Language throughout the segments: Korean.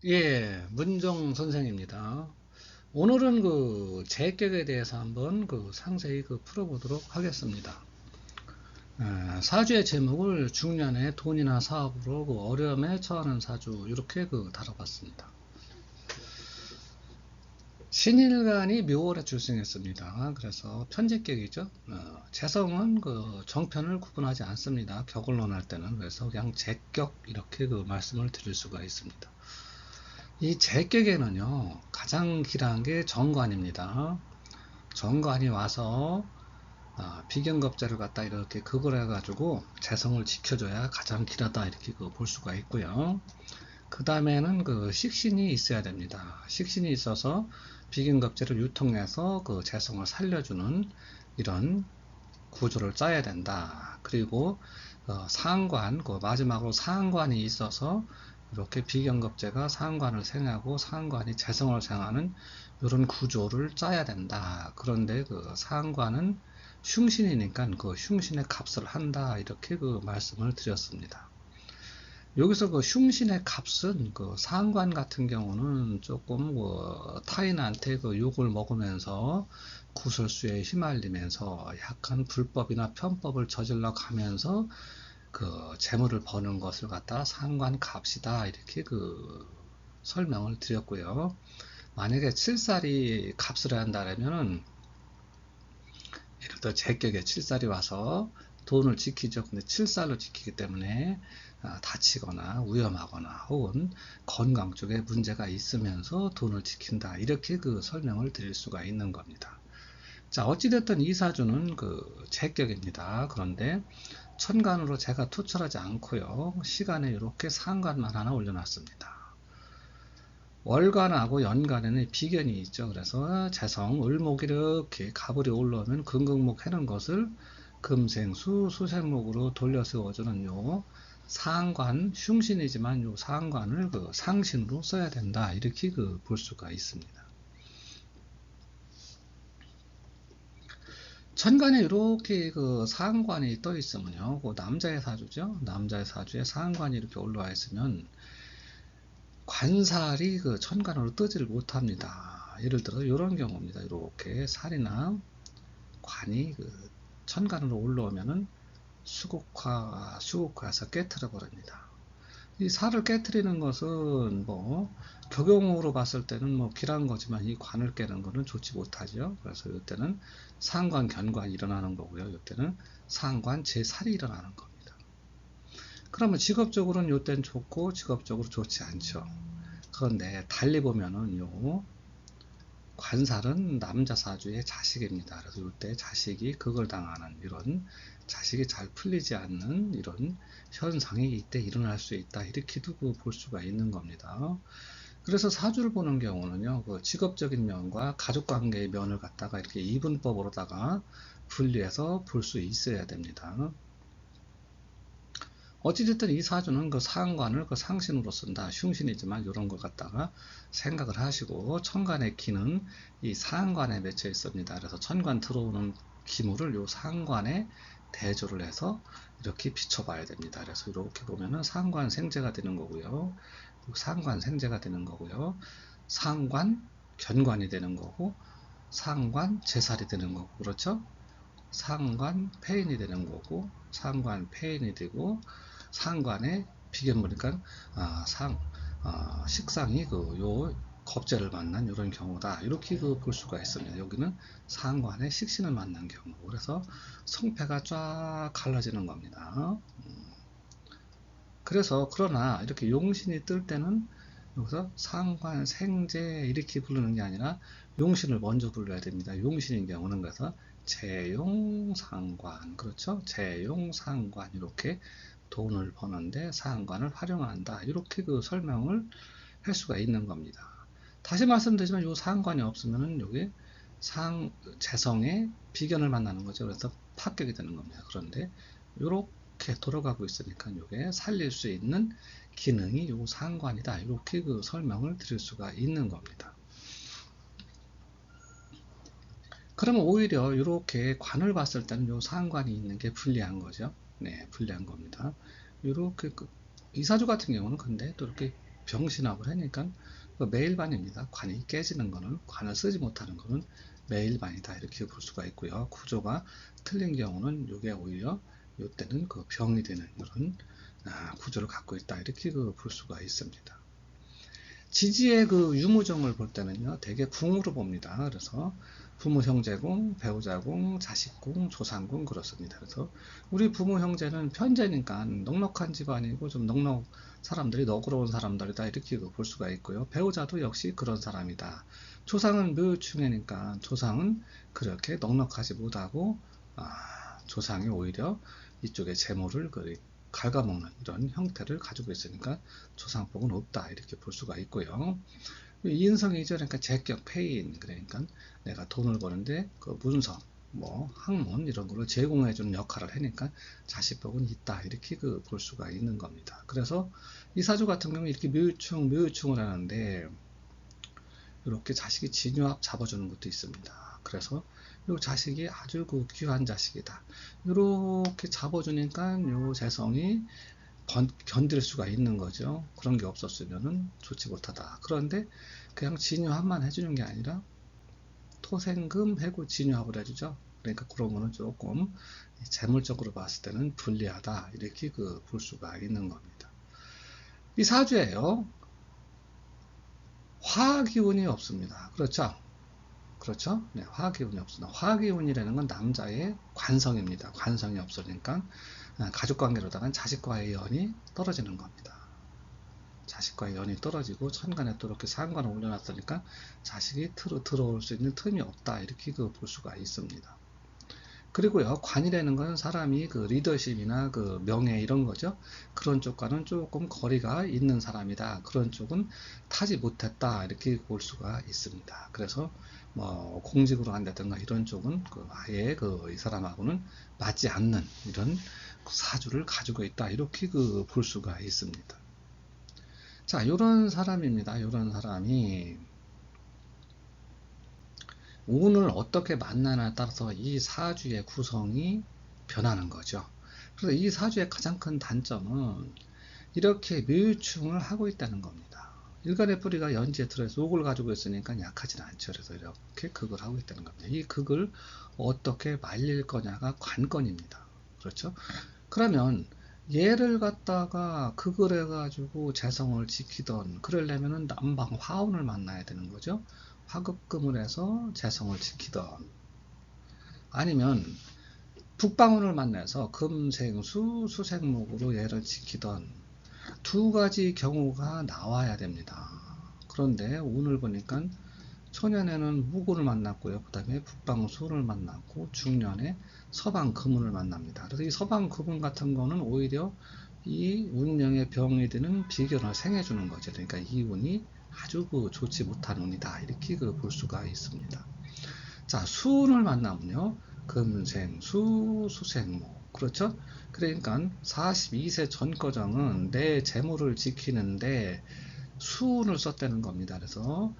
예, 문정 선생입니다. 오늘은 재격에 대해서 한번 상세히 풀어보도록 하겠습니다. 사주의 제목을 중년의 돈이나 사업으로 어려움에 처하는 사주 이렇게 다뤄봤습니다. 신일간이 묘월에 출생했습니다. 그래서 편재격이죠. 재성은 정편을 구분하지 않습니다. 격을 논할 때는. 그래서 그냥 재격 이렇게 말씀을 드릴 수가 있습니다. 이 재격에는요, 가장 길한 게 정관입니다. 정관이 와서 비견겁자를 갖다 이렇게 극을 해가지고 재성을 지켜줘야 가장 길하다 이렇게 볼 수가 있고요. 그 다음에는 식신이 있어야 됩니다. 식신이 있어서 비견겁자를 유통해서 재성을 살려주는 이런 구조를 짜야 된다. 그리고 상관, 마지막으로 상관이 있어서 이렇게 비견겁제가 상관을 생하고 상관이 재성을 생하는 이런 구조를 짜야 된다. 그런데 상관은 흉신이니까 흉신의 값을 한다. 이렇게 말씀을 드렸습니다. 여기서 흉신의 값은 상관 같은 경우는 조금 타인한테 욕을 먹으면서 구설수에 휘말리면서 약간 불법이나 편법을 저질러 가면서 재물을 버는 것을 갖다 상관 값이다 이렇게 설명을 드렸고요. 만약에 7살이 값을 한다면은 예를 들어 제격에 7살이 와서 돈을 지키죠. 근데 7살로 지키기 때문에 다치거나 위험하거나 혹은 건강 쪽에 문제가 있으면서 돈을 지킨다. 이렇게 설명을 드릴 수가 있는 겁니다. 자, 어찌됐든 이 사주는 제격입니다. 그런데 천간으로 제가 투철하지 않고요. 시간에 이렇게 상관만 하나 올려놨습니다. 월간하고 연간에는 비견이 있죠. 그래서 재성, 을목 이렇게 가불이 올라오면 금극목 해는 것을 금생수, 수생목으로 돌려 세워주는 요 상관, 흉신이지만 요 상관을 상신으로 써야 된다. 이렇게 볼 수가 있습니다. 천간에 이렇게 상관이 떠 있으면요. 남자의 사주죠. 남자의 사주에 상관이 이렇게 올라와 있으면 관살이 천간으로 뜨지를 못합니다. 예를 들어 이런 경우입니다. 이렇게 살이나 관이 천간으로 올라오면은 수국화에서 깨트려 버립니다. 이 살을 깨트리는 것은 격용으로 봤을 때는 길한 거지만 이 관을 깨는 것은 좋지 못하죠. 그래서 이때는 상관 견관이 일어나는 거고요. 이때는 상관 제살이 일어나는 겁니다. 그러면 직업적으로는 이때는 좋고 직업적으로 좋지 않죠. 그런데 달리 보면은 관살은 남자 사주의 자식입니다. 그래서 이때 자식이 극을 당하는 이런 자식이 잘 풀리지 않는 이런 현상이 이때 일어날 수 있다. 이렇게도 볼 수가 있는 겁니다. 그래서 사주를 보는 경우는요, 직업적인 면과 가족관계의 면을 갖다가 이렇게 이분법으로다가 분리해서 볼 수 있어야 됩니다. 어찌됐든 이 사주는 상관을 상신으로 쓴다. 흉신이지만 이런 걸 갖다가 생각을 하시고 천간의 기는 이 상관에 맺혀 있습니다. 그래서 천간 들어오는 기물을 요 상관에 대조를 해서 이렇게 비춰봐야 됩니다. 그래서 이렇게 보면은 상관 생재가 되는 거고요. 상관 생재가 되는 거고요. 상관 견관이 되는 거고 상관 제살이 되는 거고 그렇죠? 상관 폐인이 되는 거고 상관 폐인이 되고 상관의 비견물이니까 식상이 요 겁재를 만난 이런 경우다 이렇게 볼 수가 있습니다. 여기는 상관의 식신을 만난 경우 그래서 성패가 쫙 갈라지는 겁니다. 그래서 그러나 이렇게 용신이 뜰 때는 여기서 상관 생재 이렇게 부르는 게 아니라 용신을 먼저 불러야 됩니다. 용신인 경우는 그래서 재용상관 그렇죠? 재용상관 이렇게 돈을 버는데 상관을 활용한다 이렇게 설명을 할 수가 있는 겁니다. 다시 말씀드리지만 이 상관이 없으면은 여기 재성의 비견을 만나는 거죠. 그래서 합격이 되는 겁니다. 그런데 이렇게 돌아가고 있으니까 이게 살릴 수 있는 기능이 요 상관이다 이렇게 설명을 드릴 수가 있는 겁니다. 그러면 오히려 이렇게 관을 봤을 때는 요 상관이 있는 게 불리한 거죠. 네, 불리한 겁니다. 이렇게 이사주 같은 경우는 근데 또 이렇게 병신하고 하니까 그 매일반입니다. 관이 깨지는 거는, 관을 쓰지 못하는 거는 매일반이다 이렇게 볼 수가 있고요. 구조가 틀린 경우는 이게 오히려 이때는 그 병이 되는 이런 구조를 갖고 있다 이렇게 볼 수가 있습니다. 지지의 그 유무정을 볼 때는요, 대개 궁으로 봅니다. 그래서 부모 형제궁, 배우자궁, 자식궁, 조상궁 그렇습니다. 그래서 우리 부모 형제는 편재니까 넉넉한 집안이고 좀 사람들이 너그러운 사람들이다 이렇게 볼 수가 있고요. 배우자도 역시 그런 사람이다. 조상은 묘충이니까 조상은 그렇게 넉넉하지 못하고 조상이 오히려 이쪽에 재물을 갉아먹는 이런 형태를 가지고 있으니까 조상복은 없다 이렇게 볼 수가 있고요. 인성이죠. 그러니까 제격 폐인, 그러니까 내가 돈을 버는데 그 문서 학문 이런 거를 제공해주는 역할을 하니까 자식복은 있다 이렇게 볼 수가 있는 겁니다. 그래서 이 사주 같은 경우 이렇게 묘유충을 하는데 이렇게 자식이 진유합 잡아주는 것도 있습니다. 그래서 이 자식이 아주 귀한 자식이다. 이렇게 잡아주니까 이 재성이 견딜 수가 있는 거죠. 그런 게 없었으면은 좋지 못하다. 그런데 그냥 진유합만 해주는 게 아니라 토생금 해고 진유합을 해주죠. 그러니까 그런 거는 조금 재물적으로 봤을 때는 불리하다 이렇게 볼 수가 있는 겁니다. 이 사주에요, 화기운이 없습니다. 그렇죠? 그렇죠? 네, 화기운이 없습니다. 화기운이라는 건 남자의 관성입니다. 관성이 없으니까 가족관계로다가 자식과의 연이 떨어지는 겁니다. 자식과의 연이 떨어지고 천간에 또 이렇게 상관을 올려놨으니까 자식이 들어올 수 있는 틈이 없다 이렇게 볼 수가 있습니다. 그리고요, 관이라는 건 사람이 리더십이나 명예 이런 거죠. 그런 쪽과는 조금 거리가 있는 사람이다. 그런 쪽은 타지 못했다. 이렇게 볼 수가 있습니다. 그래서 공직으로 한다든가 이런 쪽은 아예 이 사람하고는 맞지 않는 이런 사주를 가지고 있다. 이렇게 볼 수가 있습니다. 자, 요런 사람입니다. 요런 사람이 운을 어떻게 만나냐에 따라서 이 사주의 구성이 변하는 거죠. 그래서 이 사주의 가장 큰 단점은 이렇게 묘유충을 하고 있다는 겁니다. 일간의 뿌리가 연지에 들어서 옥을 가지고 있으니까 약하지는 않죠. 그래서 이렇게 극을 하고 있다는 겁니다. 이 극을 어떻게 말릴 거냐가 관건입니다. 그렇죠? 그러면 얘를 갖다가 극을 해가지고 재성을 지키던 그러려면은 남방 화운을 만나야 되는 거죠. 화극금을 해서 재성을 지키던, 아니면 북방운을 만나서 금생수 수생목으로 얘를 지키던 두 가지 경우가 나와야 됩니다. 그런데 운을 보니까 초년에는 무군을 만났고요. 그 다음에 북방수를 만났고 중년에 서방금운을 만납니다. 그래서 이 서방금운 같은 거는 오히려 이 운명의 병이 되는 비견을 생해주는 거죠. 그러니까 이 운이 아주 좋지 못한 운이다 이렇게 볼 수가 있습니다. 자, 수운을 만나면요, 금생수 수생목, 그렇죠? 그러니까 42세 전거정은 내 재물을 지키는데 수운을 썼다는 겁니다. 그래서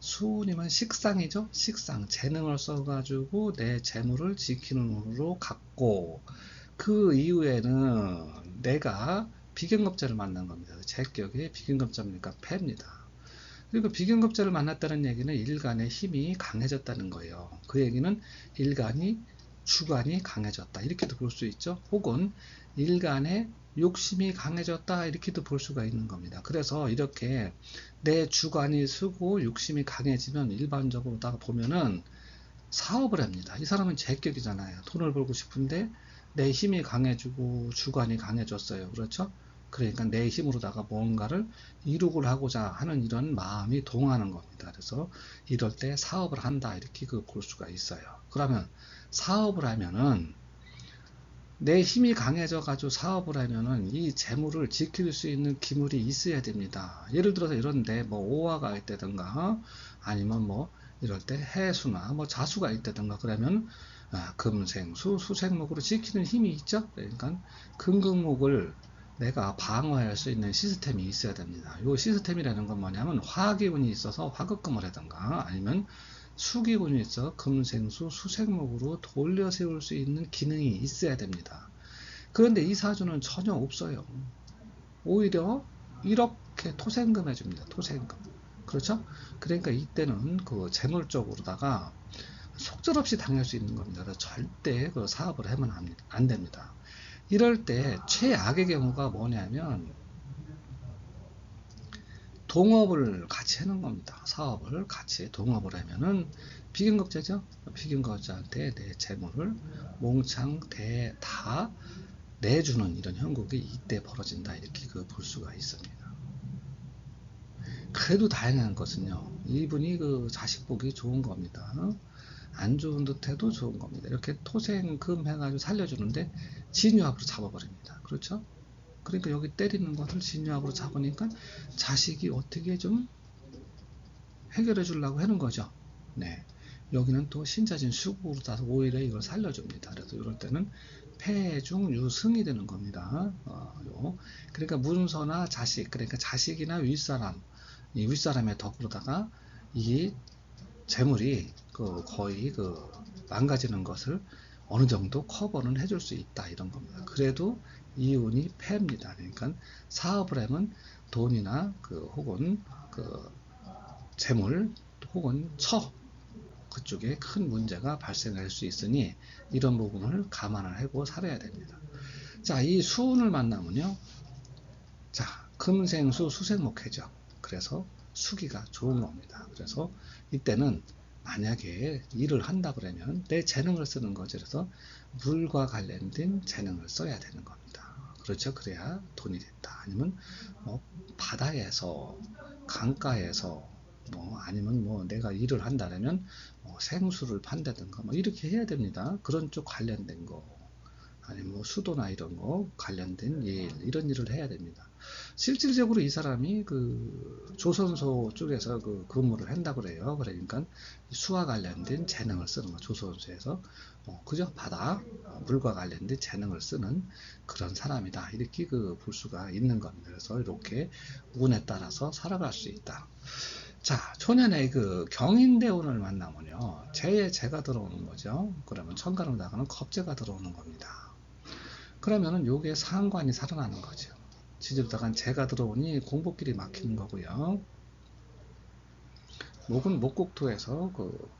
수운이면 식상이죠. 식상, 재능을 써가지고 내 재물을 지키는 운으로 갖고, 그 이후에는 내가 비견급제를 만난 겁니다. 제격의 비견급제니까 패입니다. 그리고 비견급제를 만났다는 얘기는 일간의 힘이 강해졌다는 거예요. 그 얘기는 일간이 주관이 강해졌다 이렇게도 볼 수 있죠. 혹은 일간의 욕심이 강해졌다 이렇게도 볼 수가 있는 겁니다. 그래서 이렇게 내 주관이 쓰고 욕심이 강해지면 일반적으로 다 보면은 사업을 합니다. 이 사람은 제격이잖아요. 돈을 벌고 싶은데 내 힘이 강해지고 주관이 강해졌어요. 그렇죠? 그러니까 내 힘으로다가 뭔가를 이룩을 하고자 하는 이런 마음이 동하는 겁니다. 그래서 이럴 때 사업을 한다 이렇게 볼 수가 있어요. 그러면 사업을 하면은 내 힘이 강해져 가지고 사업을 하면은 이 재물을 지킬 수 있는 기물이 있어야 됩니다. 예를 들어서 이런데 오화가 있다든가 아니면 이럴 때 해수나 자수가 있다든가 그러면 금생수 수생목으로 지키는 힘이 있죠. 그러니까 금극목을 내가 방어할 수 있는 시스템이 있어야 됩니다. 이 시스템이라는 건 뭐냐면 화기운이 있어서 화극금을 하든가 아니면 수기운이 있어 금생수 수생목으로 돌려 세울 수 있는 기능이 있어야 됩니다. 그런데 이 사주는 전혀 없어요. 오히려 이렇게 이렇게 토생금 해줍니다. 토생금. 그렇죠? 그러니까 이때는 그 재물 쪽으로다가 속절없이 당할 수 있는 겁니다. 그래서 절대 그 사업을 하면 안 됩니다. 이럴 때 최악의 경우가 뭐냐면 동업을 같이 하는 겁니다. 사업을 같이 동업을 하면은 비경겁제죠. 비경겁제한테 내 재물을 몽창 다 내주는 이런 형국이 이때 벌어진다. 이렇게 그 볼 수가 있습니다. 그래도 다행한 것은요. 이분이 그 자식 보기 좋은 겁니다. 안 좋은 듯 해도 좋은 겁니다. 이렇게 토생금 해가지고 살려주는데 진유합으로 잡아버립니다. 그렇죠? 그러니까 여기 때리는 것을 진유합으로 잡으니까 자식이 어떻게 좀 해결해 주려고 하는 거죠. 네. 여기는 또 신자진 수국으로 따서 오히려 이걸 살려줍니다. 그래서 이럴 때는 폐중 유승이 되는 겁니다. 그러니까 문서나 자식, 그러니까 자식이나 윗사람, 이 윗사람의 덕으로다가 이 재물이 거의 망가지는 것을 어느 정도 커버는 해줄 수 있다 이런 겁니다. 그래도 이운이 패입니다. 그러니까 사업을 하면 돈이나 혹은 재물 혹은 처 그쪽에 큰 문제가 발생할 수 있으니 이런 부분을 감안을 하고 살아야 됩니다. 자, 이 수운을 만나면요. 자, 금생수 수생목해죠. 그래서 수기가 좋은 겁니다. 그래서 이때는 만약에 일을 한다 그러면 내 재능을 쓰는 거죠. 그래서 물과 관련된 재능을 써야 되는 겁니다. 그렇죠. 그래야 돈이 됐다. 아니면 뭐 바다에서 강가에서 아니면 내가 일을 한다면 생수를 판다든가 이렇게 해야 됩니다. 그런 쪽 관련된 거 아니면 수도나 이런 거 관련된 일 이런 일을 해야 됩니다. 실질적으로 이 사람이 조선소 쪽에서 근무를 한다고 그래요. 그러니까 수와 관련된 재능을 쓰는 거 조선소에서 그죠? 바다 물과 관련된 재능을 쓰는 그런 사람이다. 이렇게 볼 수가 있는 겁니다. 그래서 이렇게 운에 따라서 살아갈 수 있다. 자, 초년에 경인대운을 만나면요. 재가 들어오는 거죠. 그러면 천간으로 나가는 겁재가 들어오는 겁니다. 그러면은 요게 상관이 살아나는 거죠. 지지부다간 재가 들어오니 공복길이 막히는 거고요. 목은 목국토에서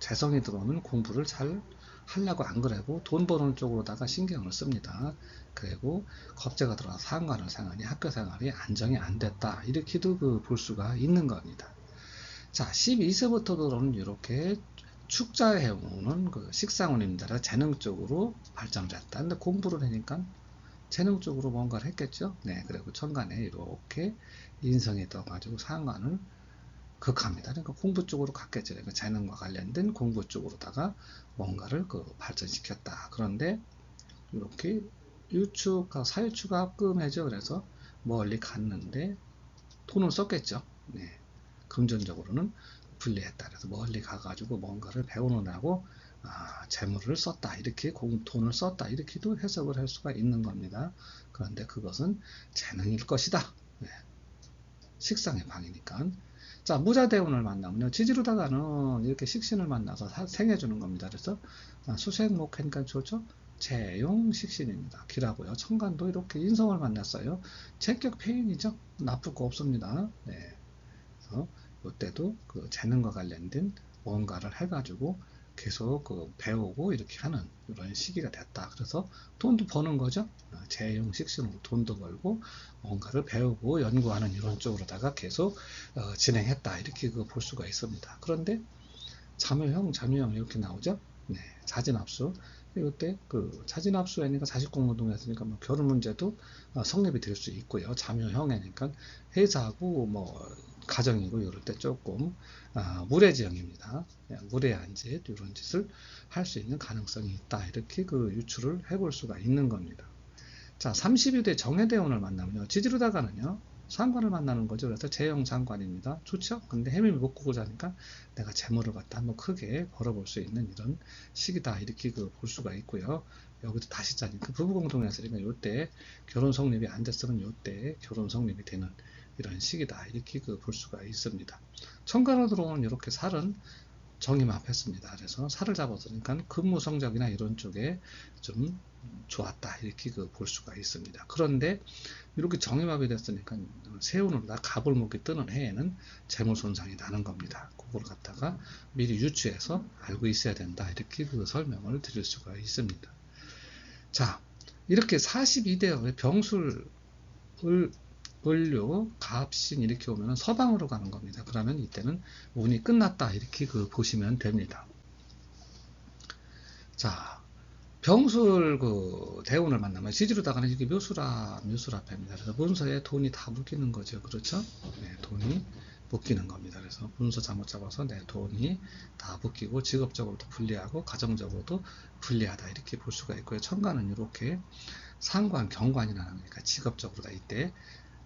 재성이 들어오는 공부를 잘 하려고 안 그래고 돈 버는 쪽으로다가 신경을 씁니다. 그리고 겁재가 들어와서 상관을 상하니 학교 생활이 안정이 안 됐다. 이렇게도 볼 수가 있는 겁니다. 자, 12세부터 들어오는 이렇게 축자해오는 식상운입니다. 재능 쪽으로 발전을 했다. 근데 공부를 하니까 재능 쪽으로 뭔가를 했겠죠. 네, 그리고 천간에 이렇게 인성이 떠가지고 상관을 극합니다. 그러니까 공부 쪽으로 갔겠죠. 그러니까 재능과 관련된 공부 쪽으로다가 뭔가를 발전시켰다. 그런데 이렇게 유축과 사유축가 합금해죠. 그래서 멀리 갔는데 돈을 썼겠죠. 네, 금전적으로는 불리했다. 그래서 멀리 가가지고 뭔가를 배우느라고 재물을 썼다. 이렇게 돈을 썼다. 이렇게도 해석을 할 수가 있는 겁니다. 그런데 그것은 재능일 것이다. 네. 식상의 방이니까. 자, 무자대운을 만나면요. 지지로다가는 이렇게 식신을 만나서 생해주는 겁니다. 그래서 수생목하니까 좋죠. 재용 식신입니다. 기라고요. 천간도 이렇게 인성을 만났어요. 제격 폐인이죠. 나쁠 거 없습니다. 네. 그래서 이때도 재능과 관련된 뭔가를 해가지고 계속 배우고 이렇게 하는 이런 시기가 됐다. 그래서 돈도 버는 거죠. 재용 식신으로 돈도 벌고 뭔가를 배우고 연구하는 이런 쪽으로다가 계속 진행했다. 이렇게 볼 수가 있습니다. 그런데 자묘형, 자묘형 이렇게 나오죠. 네, 자진합수. 이때 자진합수에니까 자식공무동했으니까 결혼 문제도 성립이 될 수 있고요. 자묘형이니까 회사하고 가정이고 이럴 때 조금 무례지형입니다. 무례한 짓 이런 짓을 할 수 있는 가능성이 있다. 이렇게 유추를 해볼 수가 있는 겁니다. 자, 32대 정해대운을 만나면요. 지지로다가는요. 상관을 만나는 거죠. 그래서 재형 상관입니다. 좋죠? 근데 해밀 목국을 자니까 내가 재물을 갖다 한번 크게 벌어볼 수 있는 이런 시기다. 이렇게 볼 수가 있고요. 여기도 다시 자니까 부부공동했으니까 요때 결혼 성립이 안 됐으면 요때 결혼 성립이 되는 이런 시기다. 이렇게 볼 수가 있습니다. 천간으로 들어오는 이렇게 살은 정임합했습니다. 그래서 살을 잡았으니까 근무 성적이나 이런 쪽에 좀 좋았다 이렇게 볼 수가 있습니다. 그런데 이렇게 정임합이 됐으니까 세운으로다 갑을목이 뜨는 해에는 재물 손상이 나는 겁니다. 그걸 갖다가 미리 유추해서 알고 있어야 된다 이렇게 설명을 드릴 수가 있습니다. 자, 이렇게 42대의 병술 을료 갑신 이렇게 오면 서방으로 가는 겁니다. 그러면 이때는 운이 끝났다 이렇게 보시면 됩니다. 자, 병술 대운을 만나면 시지로다가는 이게 묘술합입니다. 그래서 문서에 돈이 다 묶이는 거죠. 그렇죠? 네, 돈이 묶이는 겁니다. 그래서 문서 잘못 잡아서 내 돈이 다 묶이고 직업적으로도 불리하고 가정적으로도 불리하다 이렇게 볼 수가 있고요. 천간은 이렇게 상관, 경관이 나는 거니까 직업적으로다 이때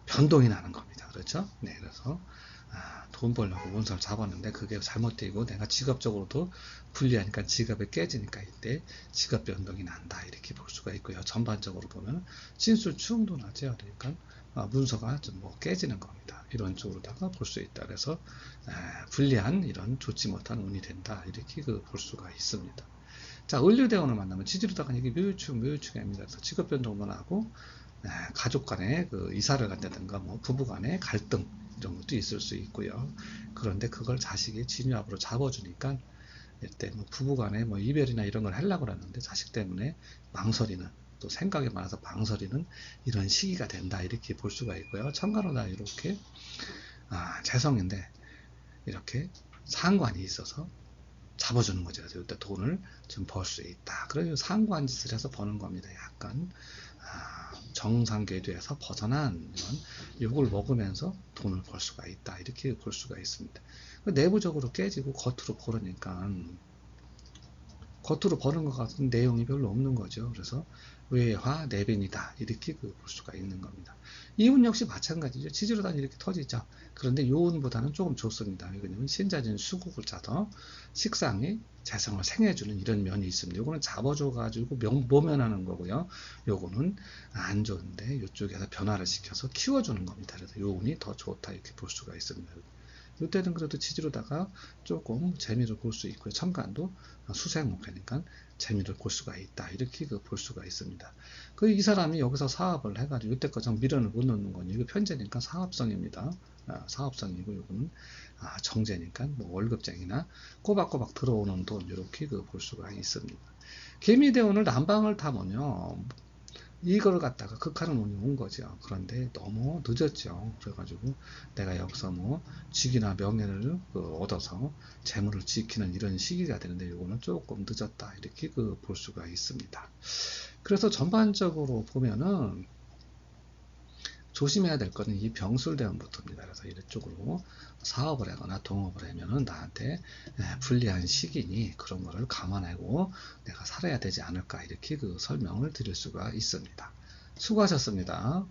변동이 나는 겁니다. 그렇죠? 네, 그래서 돈 벌려고 문서를 잡았는데 그게 잘못되고 내가 직업적으로도 불리하니까 지갑이 깨지니까 이때 지갑 변동이 난다 이렇게 볼 수가 있고요. 전반적으로 보면 진술추응도 나죠. 그러니까 문서가 좀 깨지는 겁니다. 이런 쪽으로다가 볼 수 있다. 그래서 불리한 이런 좋지 못한 운이 된다 이렇게 볼 수가 있습니다. 자, 을류대원을 만나면 지지로다가 이게 묘유축입니다. 그래서 직업 변동도 나고 가족 간에 이사를 간다든가 부부 간의 갈등 이런 것도 있을 수 있고요. 그런데 그걸 자식이 진유합으로 잡아주니까 이때 부부 간에 이별이나 이런 걸 하려고 하는데 자식 때문에 망설이는 또 생각이 많아서 망설이는 이런 시기가 된다 이렇게 볼 수가 있고요. 천간호다 이렇게 재성인데 이렇게 상관이 있어서 잡아주는 거죠. 그래서 이때 돈을 좀 벌 수 있다. 그래서 상관짓을 해서 버는 겁니다. 약간 정상궤도에서 벗어난 이런 욕을 먹으면서 돈을 벌 수가 있다. 이렇게 볼 수가 있습니다. 내부적으로 깨지고 겉으로 버르니까 겉으로 버는 것 같은 내용이 별로 없는 거죠. 그래서 외화 내변이다 이렇게 볼 수가 있는 겁니다. 이운 역시 마찬가지죠. 지지로단 이렇게 터지죠. 그런데 요운보다는 조금 좋습니다. 왜냐면 신자진 수국을 짜서 식상이 재성을 생해주는 이런 면이 있습니다. 요거는 잡아줘가지고 모면하는 거고요. 요거는 안 좋은데 이쪽에서 변화를 시켜서 키워주는 겁니다. 그래서 요운이 더 좋다 이렇게 볼 수가 있습니다. 이때는 그래도 지지로다가 조금 재미를 볼 수 있고요. 천간도 수생목회니까 재미를 볼 수가 있다. 이렇게 볼 수가 있습니다. 이 사람이 여기서 사업을 해가지고 이때까지 미련을 못 놓는 건 이거 편제니까 사업성입니다. 사업성이고 이거는 정제니까 월급쟁이나 꼬박꼬박 들어오는 돈 이렇게 볼 수가 있습니다. 개미대운을 난방을 타면요. 이걸 갖다가 극하는 운이 온 거죠. 그런데 너무 늦었죠. 그래가지고 내가 여기서 직이나 명예를 얻어서 재물을 지키는 이런 시기가 되는데 이거는 조금 늦었다. 이렇게 볼 수가 있습니다. 그래서 전반적으로 보면은 조심해야 될 거는 이 병술대원부터입니다. 그래서 이쪽으로 사업을 하거나 동업을 하면은 나한테 불리한 시기니 그런 거를 감안하고 내가 살아야 되지 않을까 이렇게 설명을 드릴 수가 있습니다. 수고하셨습니다.